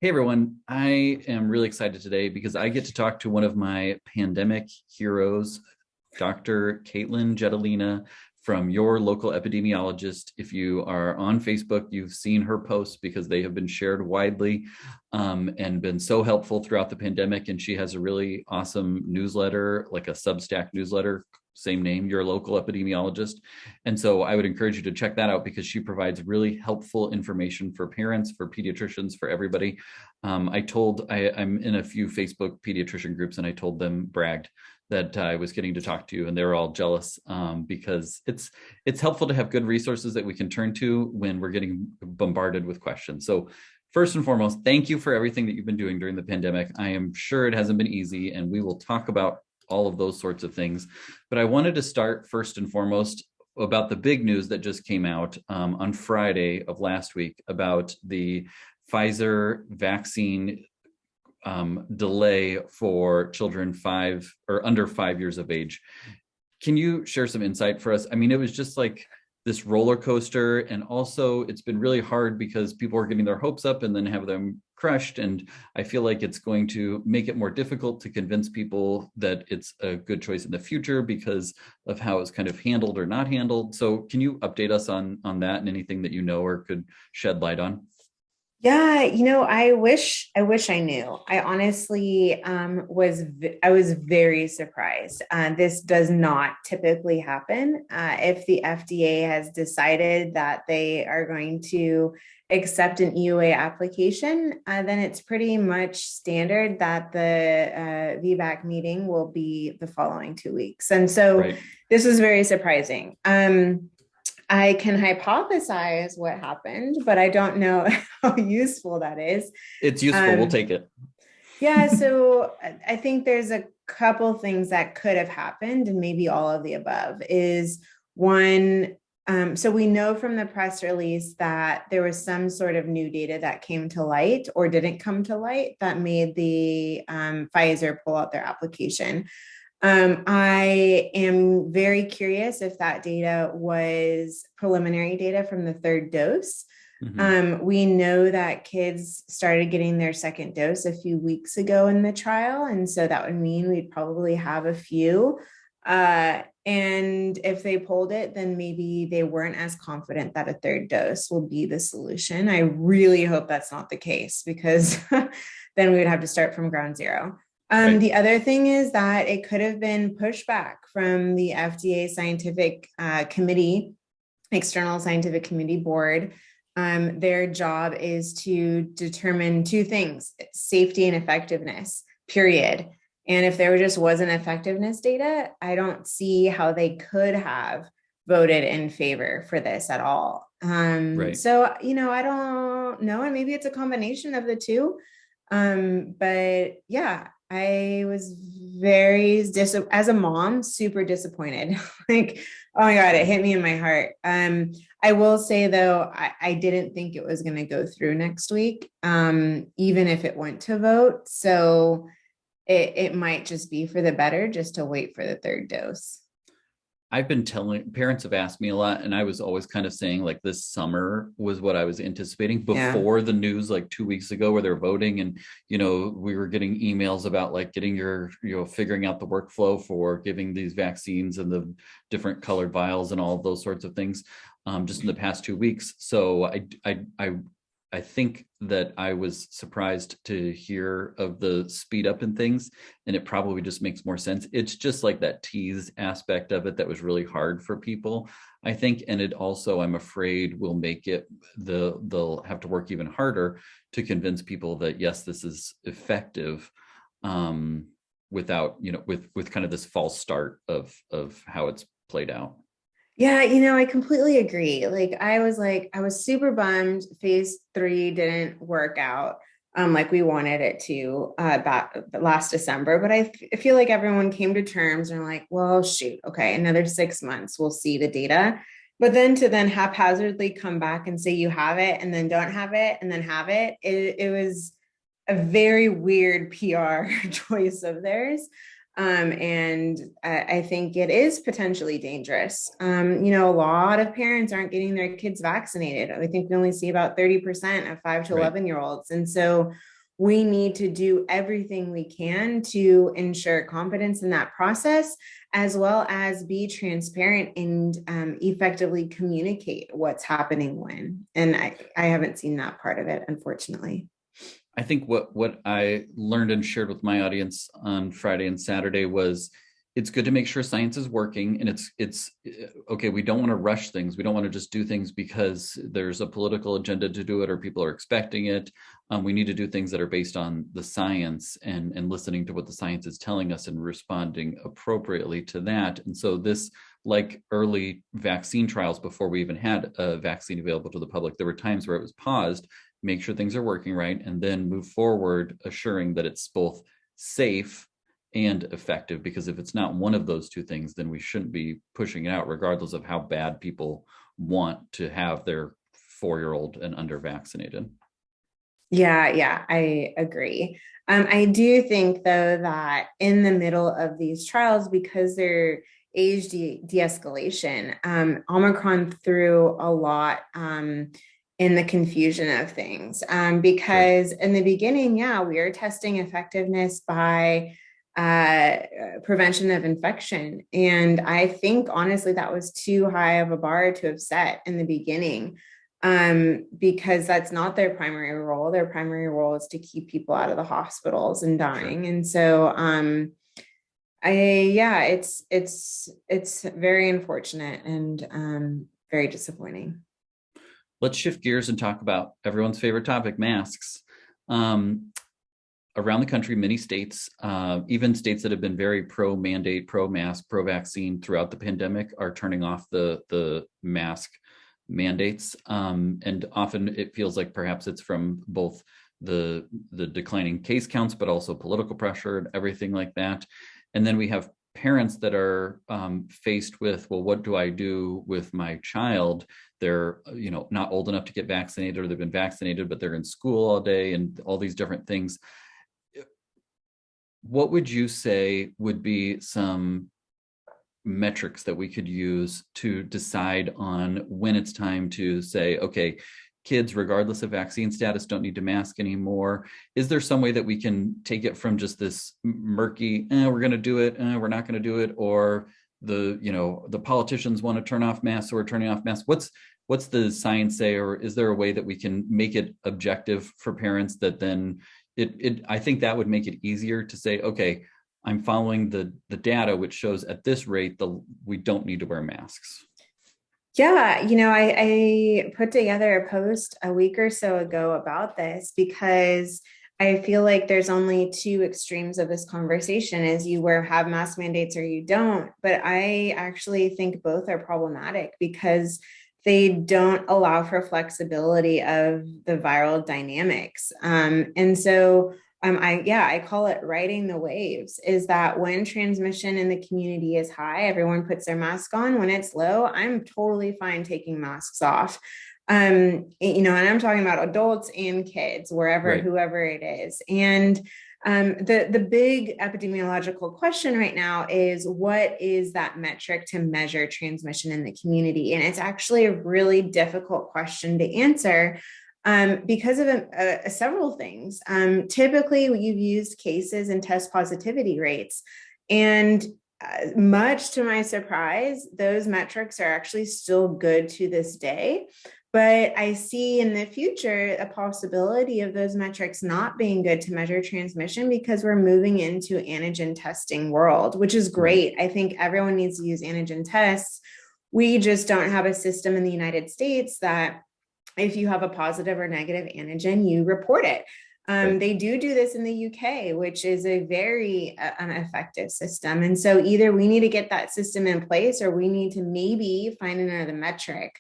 Hey everyone, I am really excited today because I get to talk to one of my pandemic heroes, Dr. Katelyn Jetelina from your local epidemiologist. If you are on Facebook, you've seen her posts because they have been shared widely and been so helpful throughout the pandemic. And she has a really awesome newsletter, like a Substack newsletter, same name, your local epidemiologist. And so I would encourage you to check that out because she provides really helpful information for parents, for pediatricians, for everybody. I'm in a few Facebook pediatrician groups, and I told them, bragged that I was getting to talk to you, and they were all jealous because it's helpful to have good resources that we can turn to when we're getting bombarded with questions. So first and foremost, thank you for everything that you've been doing during the pandemic. I am sure it hasn't been easy, and we will talk about all of those sorts of things. But I wanted to start first and foremost about the big news that just came out on Friday of last week about the Pfizer vaccine delay for children 5 or under 5 years of age. Can you share some insight for us? I mean, it was just like this roller coaster, and also it's been really hard because people are getting their hopes up and then have them crushed. And I feel like it's going to make it more difficult to convince people that it's a good choice in the future because of how it's kind of handled or not handled. So can you update us on that and anything that you know or could shed light on? Yeah, I wish I knew. I honestly I was very surprised. This does not typically happen. If the FDA has decided that they are going to accept an EUA application, then it's pretty much standard that the VBAC meeting will be the following 2 weeks. And so Right. this was very surprising. I can hypothesize what happened, but I don't know how useful that is. It's useful. We'll take it. Yeah, so I think there's a couple things that could have happened, and maybe all of the above is one. So we know from the press release that there was some sort of new data that came to light or didn't come to light that made the Pfizer pull out their application. I am very curious if that data was preliminary data from the third dose. Mhm. We know that kids started getting their second dose a few weeks ago in the trial. And so that would mean we'd probably have a few. And if they pulled it, then maybe they weren't as confident that a third dose will be the solution. I really hope that's not the case because then we would have to start from ground zero. Right. The other thing is that it could have been pushback from the FDA scientific committee, external scientific committee board. Their job is to determine two things: safety and effectiveness, period. And if there just wasn't effectiveness data, I don't see how they could have voted in favor for this at all. Right. So I don't know. And maybe it's a combination of the two. But yeah, I was as a mom, super disappointed. Like, oh my God, it Right. hit me in my heart. I will say though, I didn't think it was going to go through next week, even if it went to vote. So it might just be for the better just to wait for the third dose. I've been telling parents have asked me a lot, and I was always kind of saying like this summer was what I was anticipating Yeah. before the news, like 2 weeks ago, where they're voting, and we were getting emails about like getting figuring out the workflow for giving these vaccines and the different colored vials and all of those sorts of things, just in the past 2 weeks. So I think that I was surprised to hear of the speed up in things, and it probably just makes more sense. It's just like that tease aspect of it that was really hard for people, I think, and it also, I'm afraid, will make it they'll have to work even harder to convince people that yes, this is effective, without with kind of this false start of how it's played out. Yeah, I completely agree. I was super bummed phase three didn't work out like we wanted it to back last December. But I feel like everyone came to terms and like, well, shoot, okay, another 6 months, we'll see the data. But then haphazardly come back and say you have it and then don't have it and then have it. It was a very weird PR choice of theirs. And I think it is potentially dangerous. A lot of parents aren't getting their kids vaccinated. I think we only see about 30% of 5 to Right. 11-year-olds. And so we need to do everything we can to ensure competence in that process, as well as be transparent and effectively communicate what's happening when. And I haven't seen that part of it, unfortunately. I think what I learned and shared with my audience on Friday and Saturday was it's good to make sure science is working, and it's okay. We don't want to rush things. We don't want to just do things because there's a political agenda to do it or people are expecting it. We need to do things that are based on the science and listening to what the science is telling us and responding appropriately to that. And so this, like early vaccine trials before we even had a vaccine available to the public, there were times where it was paused, make sure things are working right, and then move forward, assuring that it's both safe and effective. Because if it's not one of those two things, then we shouldn't be pushing it out, regardless of how bad people want to have their 4-year-old and under vaccinated. Yeah, I agree. I do think, though, that in the middle of these trials, because they're age de-escalation, Omicron threw a lot in the confusion of things. Because in the beginning, yeah, we were testing effectiveness by prevention of infection. And I think, honestly, that was too high of a bar to have set in the beginning, because that's not their primary role. Their primary role is to keep people out of the hospitals and dying. Sure. And so, it's very unfortunate and very disappointing. Let's shift gears and talk about everyone's favorite topic, masks. Around the country, many states, even states that have been very pro-mandate, pro-mask, pro-vaccine throughout the pandemic, are turning off the mask mandates. And often it feels like perhaps it's from both the declining case counts, but also political pressure and everything like that. And then we have parents that are faced with, well, what do I do with my child? They're, not old enough to get vaccinated, or they've been vaccinated, but they're in school all day and all these different things. What would you say would be some metrics that we could use to decide on when it's time to say, okay, kids, regardless of vaccine status, don't need to mask anymore? Is there some way that we can take it from just this murky, we're going to do it, we're not going to do it, or the politicians want to turn off masks, so we're turning off masks? What's the science say, or is there a way that we can make it objective for parents that then I think that would make it easier to say, okay, I'm following the data, which shows at this rate, we don't need to wear masks. Yeah, I put together a post a week or so ago about this, because I feel like there's only two extremes of this conversation: is you have mask mandates or you don't. But I actually think both are problematic, because they don't allow for flexibility of the viral dynamics. And so I call it riding the waves. Is that when transmission in the community is high, everyone puts their mask on. When it's low, I'm totally fine taking masks off. And I'm talking about adults and kids, wherever, right, whoever it is. And the big epidemiological question right now is, what is that metric to measure transmission in the community? And it's actually a really difficult question to answer, because of several things. Typically, you've used cases and test positivity rates. And much to my surprise, those metrics are actually still good to this day. But I see in the future a possibility of those metrics not being good to measure transmission, because we're moving into antigen testing world, which is great. I think everyone needs to use antigen tests. We just don't have a system in the United States that if you have a positive or negative antigen, you report it. Right. They do this in the UK, which is a very effective system. And so either we need to get that system in place, or we need to maybe find another metric.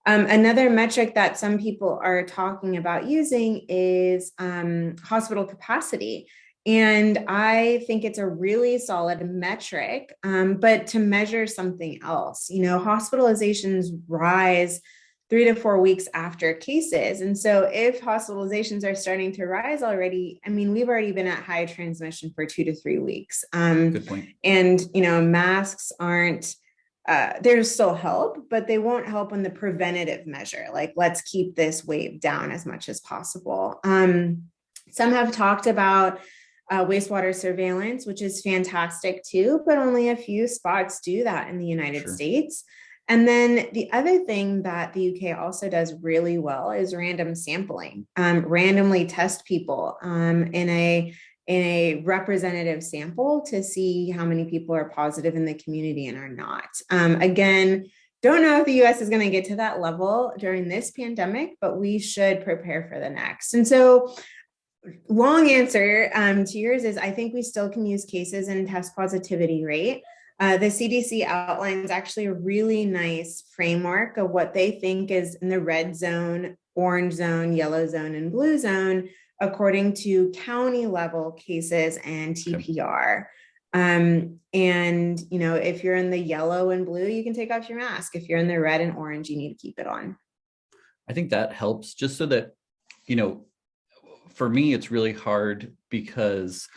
Another metric that some people are talking about using is hospital capacity. And I think it's a really solid metric, but to measure something else. Hospitalizations rise 3 to 4 weeks after cases. And so if hospitalizations are starting to rise already, we've already been at high transmission for 2 to 3 weeks. Good point. And, masks aren't, there's still help, but they won't help on the preventative measure. Like, let's keep this wave down as much as possible. Some have talked about wastewater surveillance, which is fantastic too, but only a few spots do that in the United Sure. States. And then the other thing that the UK also does really well is random sampling. Randomly test people in a representative sample to see how many people are positive in the community and are not. Again, don't know if the US is going to get to that level during this pandemic, but we should prepare for the next. And so, long answer to yours is I think we still can use cases and test positivity rate. The CDC outlines actually a really nice framework of what they think is in the red zone, orange zone, yellow zone, and blue zone, according to county level cases and TPR. And, you know, if you're in the yellow and blue, you can take off your mask. If you're in the red and orange, you need to keep it on. I think that helps just so that, you know, for me, it's really hard because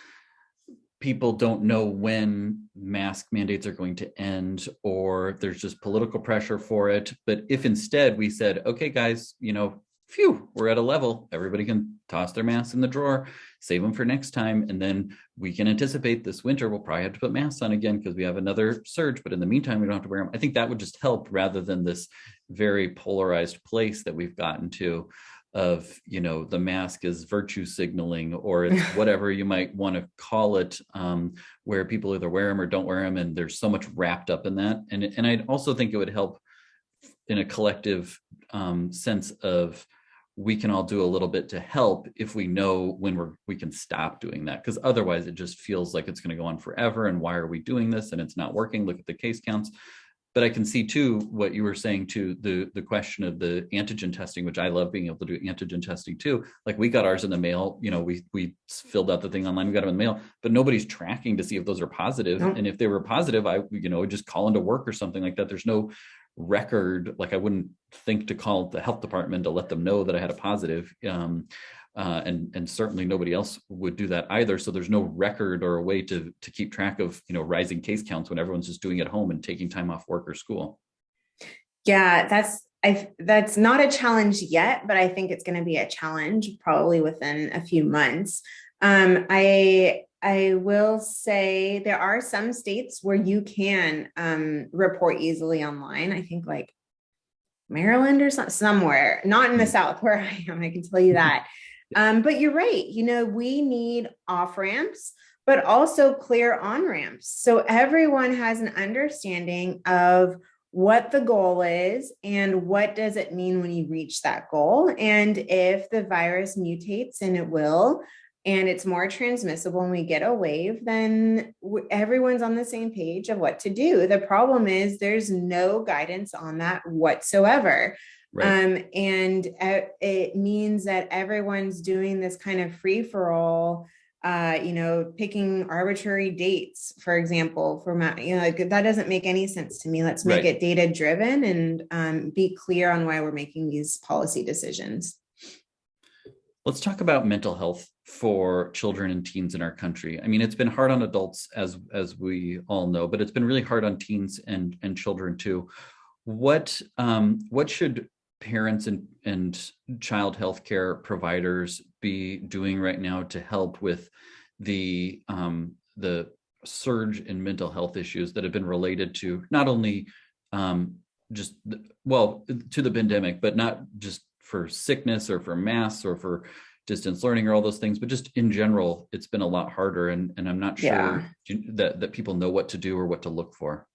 people don't know when mask mandates are going to end, or there's just political pressure for it. But if instead we said, okay, guys, you know, phew, we're at a level, everybody can toss their masks in the drawer, save them for next time. And then we can anticipate this winter, we'll probably have to put masks on again because we have another surge. But in the meantime, we don't have to wear them. I think that would just help rather than this very polarized place that we've gotten to of, you know, the mask is virtue signaling, or it's whatever you might want to call it, where people either wear them or don't wear them. And there's so much wrapped up in that. And I also think it would help in a collective sense of we can all do a little bit to help if we know when we can stop doing that, because otherwise it just feels like it's going to go on forever. And why are we doing this? And it's not working. Look at the case counts. But I can see too what you were saying to the question of the antigen testing, which I love being able to do antigen testing too. Like we got ours in the mail, you know, we filled out the thing online, we got them in the mail, but nobody's tracking to see if those are positive. Nope. And if they were positive, I, you know, just call into work or something like that. There's no record. Like I wouldn't think to call the health department to let them know that I had a positive. And certainly nobody else would do that either. So there's no record or a way to keep track of, you know, rising case counts when everyone's just doing it at home and taking time off work or school. Yeah, that's not a challenge yet, but I think it's going to be a challenge probably within a few months. I will say there are some states where you can report easily online. I think like Maryland or somewhere, not in the South where I am, I can tell you that. But you're right. You know, we need off ramps, but also clear on ramps. So everyone has an understanding of what the goal is and what does it mean when you reach that goal. And if the virus mutates, and it will, and it's more transmissible and we get a wave, then everyone's on the same page of what to do. The problem is there's no guidance on that whatsoever. Right. And it means that everyone's doing this kind of free for all, you know, picking arbitrary dates, for example, you know, like that doesn't make any sense to me. Let's make it data driven and be clear on why we're making these policy decisions. Let's talk about mental health for children and teens in our country. I mean, it's been hard on adults, as we all know, but it's been really hard on teens and children too. What should parents and child health care providers be doing right now to help with the surge in mental health issues that have been related to not only to the pandemic, but not just for sickness or for masks or for distance learning or all those things, but just in general, it's been a lot harder. And I'm not sure that people know what to do or what to look for.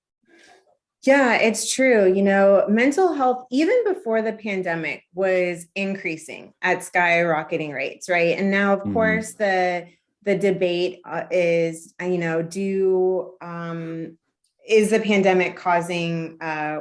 Yeah, it's true. You know, mental health, even before the pandemic, was increasing at skyrocketing rates, right? And now, of course, the debate is, you know, is the pandemic causing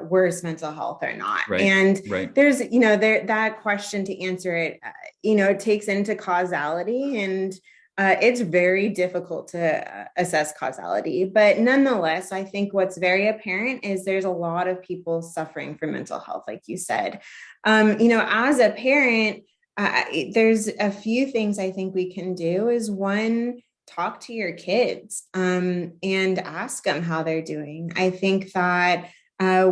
worse mental health or not? Right, and right. There's, you know, that question to answer it, you know, it takes into causality, and it's very difficult to assess causality. But nonetheless, I think what's very apparent is there's a lot of people suffering from mental health, like you said. You know, as a parent, there's a few things I think we can do. Is one, talk to your kids and ask them how they're doing. I think that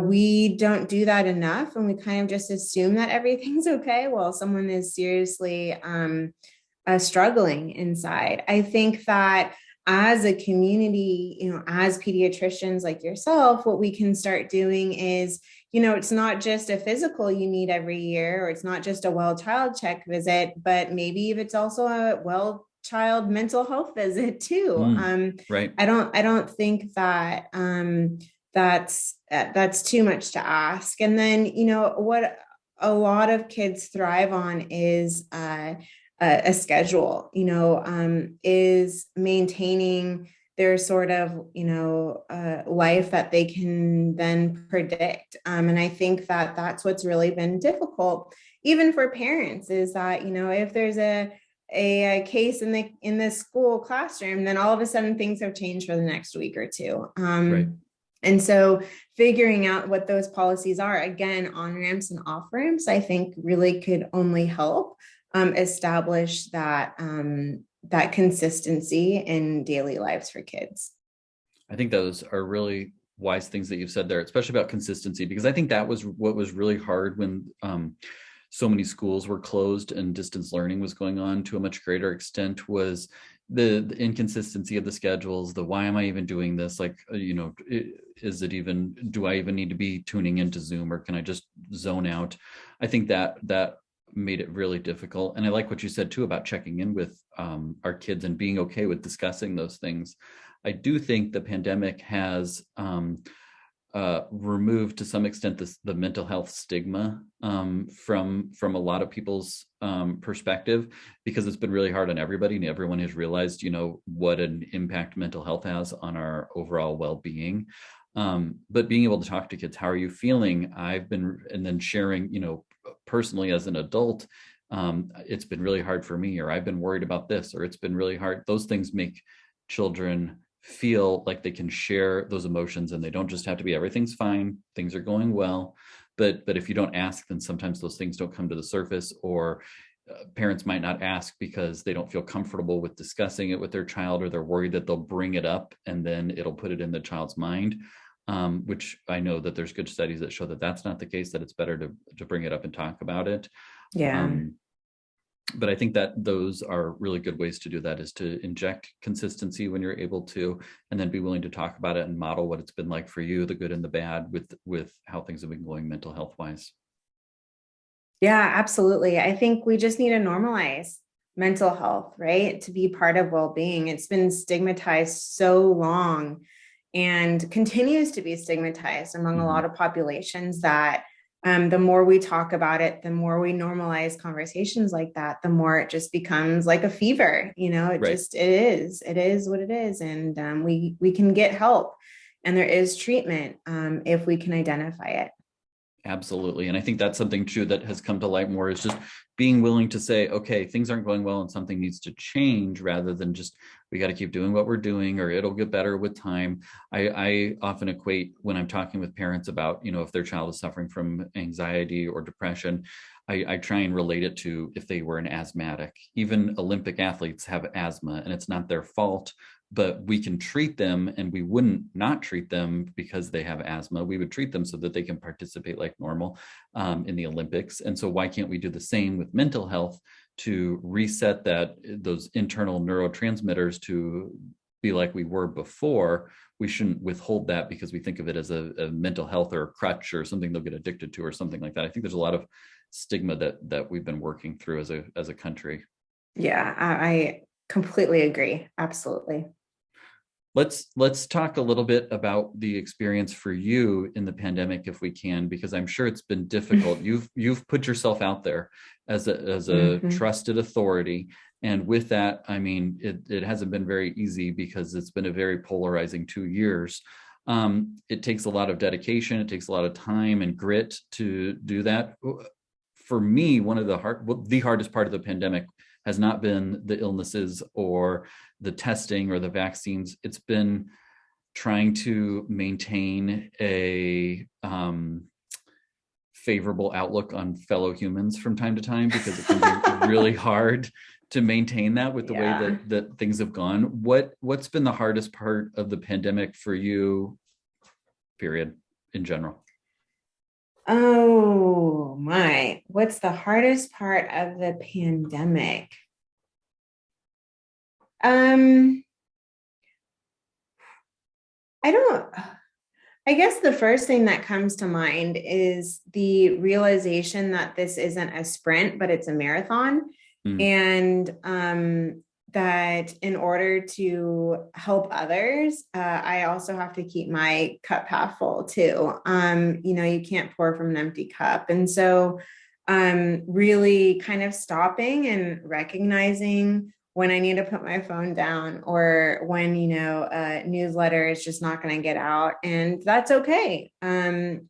we don't do that enough, and we kind of just assume that everything's okay while someone is seriously struggling inside. I think that as a community, as pediatricians like yourself, what we can start doing is, it's not just a physical you need every year, or it's not just a well child check visit, but maybe if it's also a well child mental health visit too. Right. I don't think that that's too much to ask. And then, what a lot of kids thrive on is a schedule, is maintaining their sort of, life that they can then predict. And I think that that's what's really been difficult, even for parents, is that, if there's a case in the school classroom, then all of a sudden things have changed for the next week or two. Right. And so figuring out what those policies are, again, on ramps and off ramps, I think really could only help establish that that consistency in daily lives for kids. I think those are really wise things that you've said there, especially about consistency, because I think that was what was really hard when so many schools were closed and distance learning was going on to a much greater extent, was the inconsistency of the schedules, the why am I even doing this? Like, is it even, do I even need to be tuning into Zoom, or can I just zone out? I think that made it really difficult. And I like what you said too about checking in with our kids and being okay with discussing those things. I do think the pandemic has removed to some extent the mental health stigma from a lot of people's perspective, because it's been really hard on everybody, and everyone has realized, what an impact mental health has on our overall well-being. But being able to talk to kids, how are you feeling? And then sharing, personally as an adult, it's been really hard for me, or I've been worried about this, or it's been really hard. Those things make children feel like they can share those emotions, and they don't just have to be everything's fine, things are going well. But if you don't ask, then sometimes those things don't come to the surface, or parents might not ask because they don't feel comfortable with discussing it with their child, or they're worried that they'll bring it up and then it'll put it in the child's mind. Which I know that there's good studies that show that that's not the case, that it's better to bring it up and talk about it. Yeah. But I think that those are really good ways to do that, is to inject consistency when you're able to, and then be willing to talk about it and model what it's been like for you, the good and the bad, with how things have been going mental health wise. Yeah, absolutely. I think we just need to normalize mental health, right? To be part of well-being. It's been stigmatized so long and continues to be stigmatized among a lot of populations that the more we talk about it, the more we normalize conversations like that, the more it just becomes like a fever. Right. It is what it is. And we can get help, and there is treatment if we can identify it. Absolutely. And I think that's something too that has come to light more, is just being willing to say, okay, things aren't going well and something needs to change, rather than just, we got to keep doing what we're doing, or it'll get better with time. I often equate, when I'm talking with parents about, if their child is suffering from anxiety or depression, I try and relate it to if they were an asthmatic. Even Olympic athletes have asthma, and it's not their fault, but we can treat them, and we wouldn't not treat them because they have asthma. We would treat them so that they can participate like normal in the Olympics. And so why can't we do the same with mental health, to reset those internal neurotransmitters to be like we were before? We shouldn't withhold that because we think of it as a mental health or a crutch or something they'll get addicted to or something like that. I think there's a lot of stigma that we've been working through as a country. Yeah, I completely agree. Absolutely. Let's talk a little bit about the experience for you in the pandemic, if we can, because I'm sure it's been difficult. You've put yourself out there as a trusted authority, and with that, I mean, it hasn't been very easy, because it's been a very polarizing 2 years. It takes a lot of dedication, it takes a lot of time and grit to do that. For me, the hardest part of the pandemic has not been the illnesses or the testing or the vaccines. It's been trying to maintain a favorable outlook on fellow humans from time to time, because it can be really hard to maintain that with the way that things have gone. What's been the hardest part of the pandemic for you, period, in general? Oh my, what's the hardest part of the pandemic? Um, I don't, I guess the first thing that comes to mind is the realization that this isn't a sprint, but it's a marathon. Mm, And that in order to help others, I also have to keep my cup half full too. You can't pour from an empty cup. And so, really kind of stopping and recognizing when I need to put my phone down or when, a newsletter is just not going to get out. And that's okay. And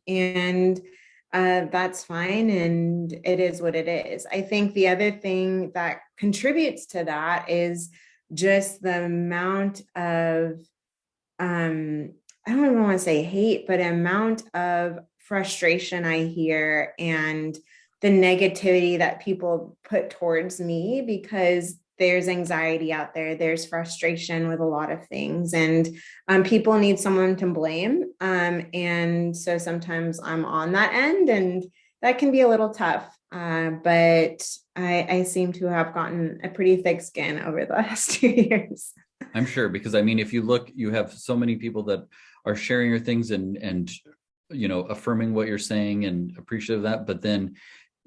that's fine. And it is what it is. I think the other thing that contributes to that is just the amount of, I don't even want to say hate, but amount of frustration I hear and the negativity that people put towards me because there's anxiety out there, there's frustration with a lot of things, and people need someone to blame. And so sometimes I'm on that end, and that can be a little tough. But I seem to have gotten a pretty thick skin over the last 2 years. I'm sure, because I mean, if you look, you have so many people that are sharing your things and affirming what you're saying and appreciative of that. But then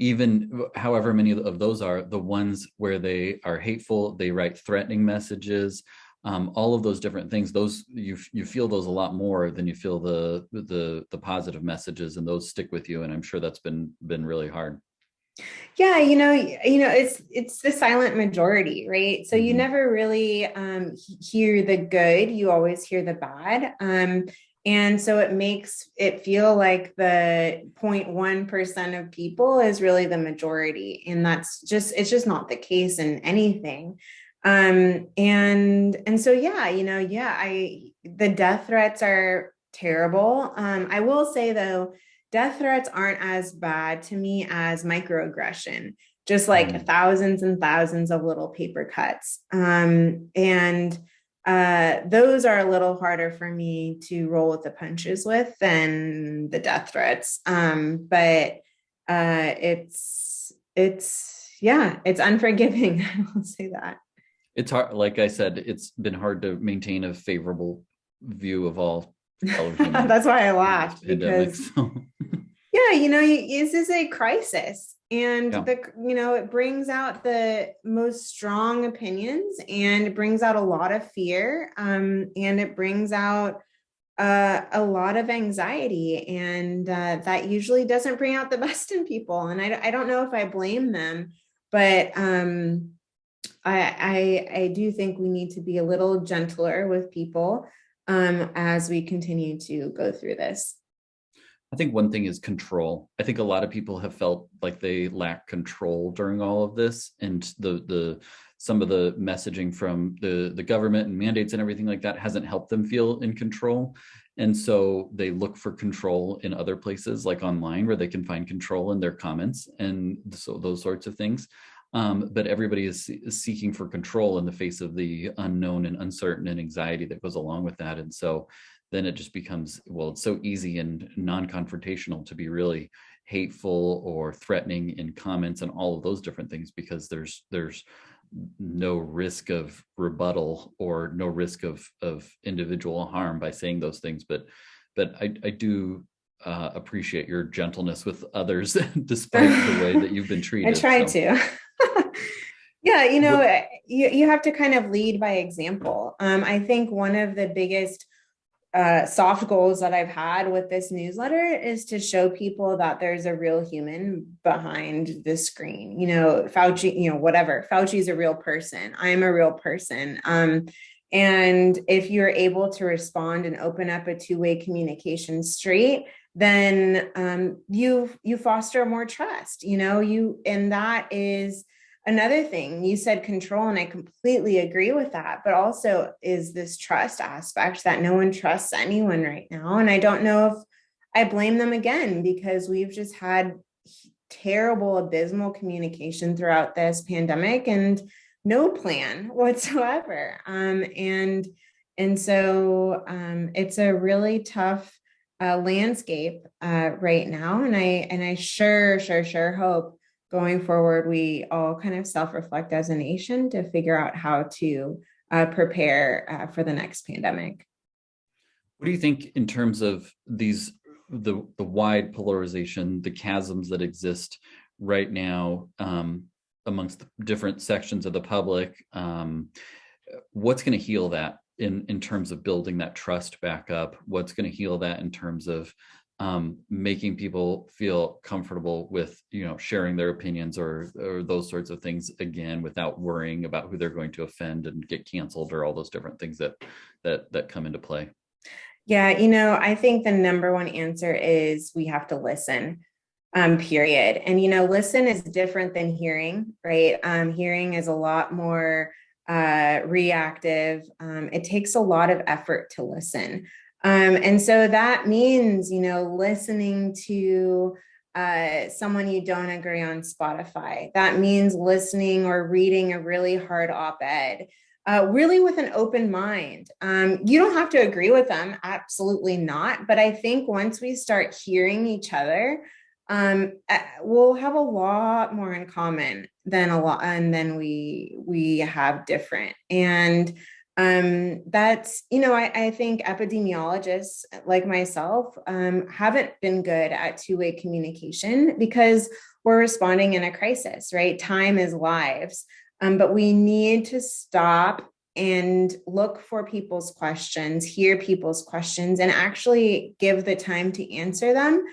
even however many of those are the ones where they are hateful, they write threatening messages, all of those different things, those you feel those a lot more than you feel the positive messages, and those stick with you. And I'm sure that's been really hard. Yeah, it's the silent majority, right? So you Mm-hmm. never really hear the good, you always hear the bad. And so it makes it feel like the 0.1% of people is really the majority. And it's just not the case in anything. And so the death threats are terrible. I will say though, death threats aren't as bad to me as microaggression, just like Mm. thousands and thousands of little paper cuts. And those are a little harder for me to roll with the punches with than the death threats. But it's unforgiving. I will say that. It's hard, like I said, it's been hard to maintain a favorable view of all television That's why I in this laughed pandemic. because So yeah, this is a crisis. And yeah. it brings out the most strong opinions and it brings out a lot of fear. And it brings out a lot of anxiety. And that usually doesn't bring out the best in people. And I don't know if I blame them, but I do think we need to be a little gentler with people as we continue to go through this. I think one thing is control. I think a lot of people have felt like they lack control during all of this, and the some of the messaging from the government and mandates and everything like that hasn't helped them feel in control. And so they look for control in other places, like online, where they can find control in their comments and so those sorts of things. But everybody is seeking for control in the face of the unknown and uncertain and anxiety that goes along with that. And so then it just becomes, well, it's so easy and non-confrontational to be really hateful or threatening in comments and all of those different things, because there's no risk of rebuttal or no risk of individual harm by saying those things. But I do appreciate your gentleness with others despite the way that you've been I treated. try So to. Yeah, what you have to kind of lead by example. I think one of the biggest soft goals that I've had with this newsletter is to show people that there's a real human behind the screen. Fauci, whatever. Fauci's a real person. I'm a real person. And if you're able to respond and open up a two-way communication street, then you foster more trust. And that is another thing. You said control, and I completely agree with that, but also is this trust aspect that no one trusts anyone right now. And I don't know if I blame them again, because we've just had terrible, abysmal communication throughout this pandemic and no plan whatsoever. And so it's a really tough landscape right now. And I sure hope going forward, we all kind of self-reflect as a nation to figure out how to prepare for the next pandemic. What do you think in terms of the wide polarization, the chasms that exist right now amongst the different sections of the public? What's going to heal that in terms of building that trust back up? What's going to heal that in terms of making people feel comfortable with, sharing their opinions or those sorts of things again, without worrying about who they're going to offend and get canceled, or all those different things that come into play? Yeah, I think the number one answer is we have to listen, period. And, listen is different than hearing, right? Hearing is a lot more reactive. It takes a lot of effort to listen. And so that means, listening to someone you don't agree on Spotify. That means listening or reading a really hard op-ed. Really with an open mind. You don't have to agree with them, absolutely not. But I think once we start hearing each other, we'll have a lot more in common than we have different. And that's, I think epidemiologists like myself haven't been good at two-way communication because we're responding in a crisis, right? Time is lives. But we need to stop and look for people's questions, hear people's questions, and actually give the time to answer them,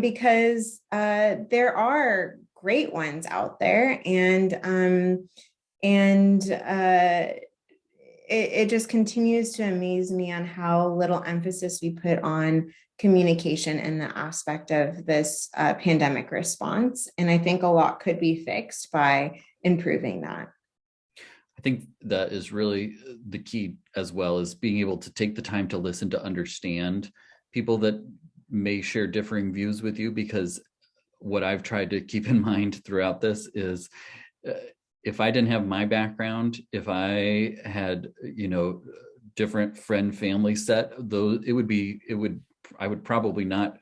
because there are great ones out there, and it just continues to amaze me on how little emphasis we put on communication in the aspect of this pandemic response. And I think a lot could be fixed by improving that. I think that is really the key, as well as being able to take the time to listen, to understand people that may share differing views with you. Because what I've tried to keep in mind throughout this is, if I didn't have my background, if I had, different friend family set, though, I would probably not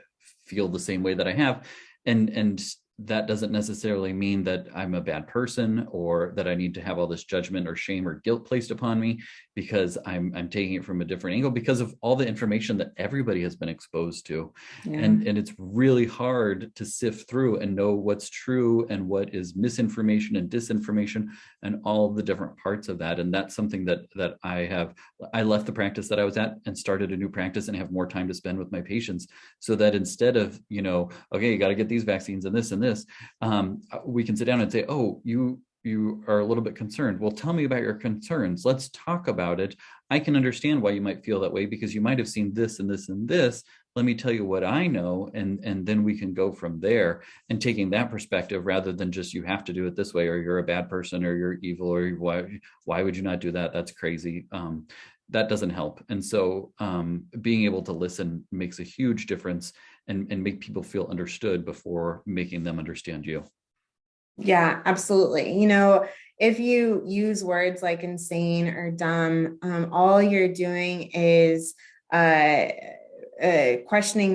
feel the same way that I have. And that doesn't necessarily mean that I'm a bad person, or that I need to have all this judgment or shame or guilt placed upon me because I'm taking it from a different angle, because of all the information that everybody has been exposed to. Yeah. And it's really hard to sift through and know what's true and what is misinformation and disinformation, and all of the different parts of that. And that's something that I left the practice that I was at and started a new practice and have more time to spend with my patients, so that instead of, okay, you got to get these vaccines and this and this, we can sit down and say, oh, you are a little bit concerned. Well, tell me about your concerns. Let's talk about it. I can understand why you might feel that way, because you might have seen this and this and this. Let me tell you what I know, and then we can go from there. And taking that perspective, rather than just, you have to do it this way, or you're a bad person, or you're evil, or why would you not do that? That's crazy. That doesn't help. And so being able to listen makes a huge difference, and make people feel understood before making them understand you. Yeah, absolutely. If you use words like insane or dumb, all you're doing is questioning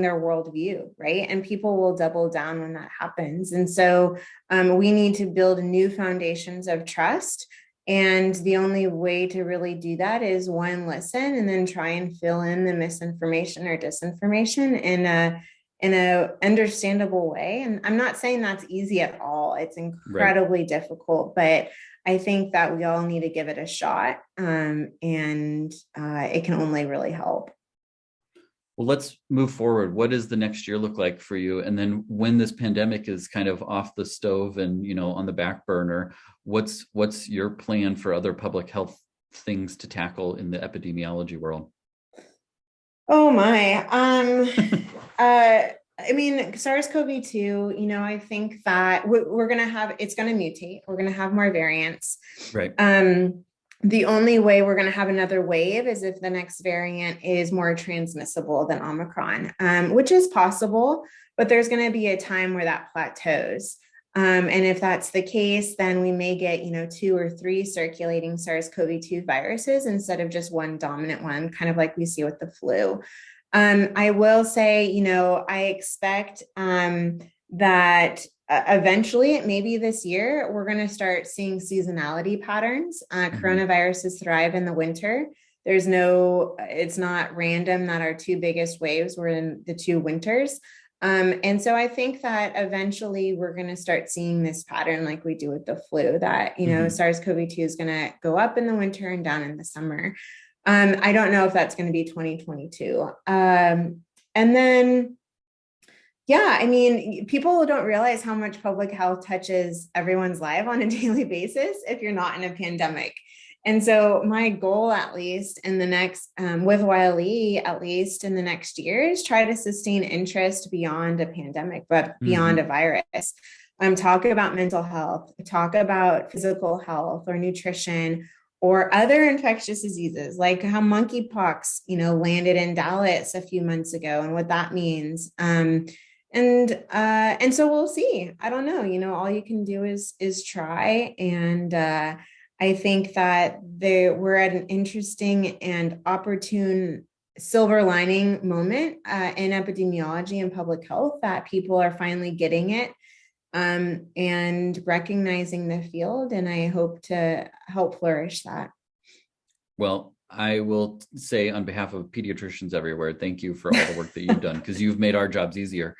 their worldview, right? And people will double down when that happens. And so we need to build new foundations of trust. And the only way to really do that is, one, listen, and then try and fill in the misinformation or disinformation in a understandable way. And I'm not saying that's easy at all. It's incredibly difficult, but I think that we all need to give it a shot. And it can only really help. Well, let's move forward. What does the next year look like for you? And then when this pandemic is kind of off the stove and, on the back burner, what's your plan for other public health things to tackle in the epidemiology world? Oh my. SARS-CoV-2, I think that it's going to mutate. We're going to have more variants. Right. The only way we're going to have another wave is if the next variant is more transmissible than Omicron, which is possible, but there's going to be a time where that plateaus. And if that's the case, then we may get, 2 or 3 circulating SARS-CoV-2 viruses instead of just one dominant one, kind of like we see with the flu. I will say, I expect that eventually, maybe this year, we're going to start seeing seasonality patterns. Mhm. Coronaviruses thrive in the winter. It's not random that our two biggest waves were in the two winters. And so I think that eventually we're going to start seeing this pattern like we do with the flu, that, Mhm. SARS-CoV-2 is going to go up in the winter and down in the summer. I don't know if that's going to be 2022. And then, yeah, I mean, people don't realize how much public health touches everyone's life on a daily basis if you're not in a pandemic. And so, my goal, at least in the next, with YLE, at least in the next year, is try to sustain interest beyond a pandemic, but beyond a Mhm. virus. Talk about mental health, talk about physical health or nutrition or other infectious diseases, like how monkeypox, landed in Dallas a few months ago and what that means. And so we'll see. I don't know. All you can do is try. And I think that we're at an interesting and opportune silver lining moment in epidemiology and public health, that people are finally getting it and recognizing the field. And I hope to help flourish that. Well, I will say on behalf of pediatricians everywhere, thank you for all the work that you've done, because you've made our jobs easier.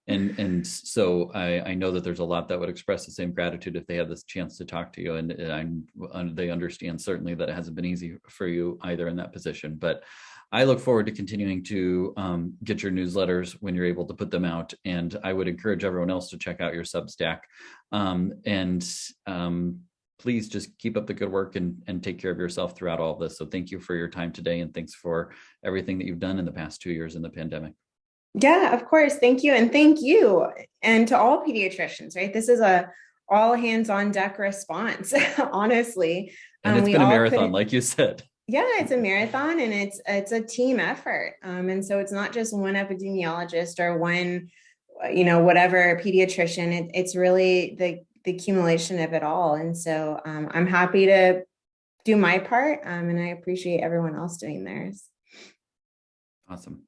And so I know that there's a lot that would express the same gratitude if they had this chance to talk to you. And they understand certainly that it hasn't been easy for you either in that position. But I look forward to continuing to get your newsletters when you're able to put them out. And I would encourage everyone else to check out your Substack. And please just keep up the good work and take care of yourself throughout all of this. So thank you for your time today. And thanks for everything that you've done in the past 2 years in the pandemic. Yeah, of course. Thank you. And thank you. And to all pediatricians, right? This is a all hands on deck response, honestly. And it's We been a all put marathon, it, like you said. yeah, it's a marathon and it's a team effort. And so it's not just one epidemiologist or one, whatever pediatrician. It's really the accumulation of it all. And so I'm happy to do my part. And I appreciate everyone else doing theirs. Awesome.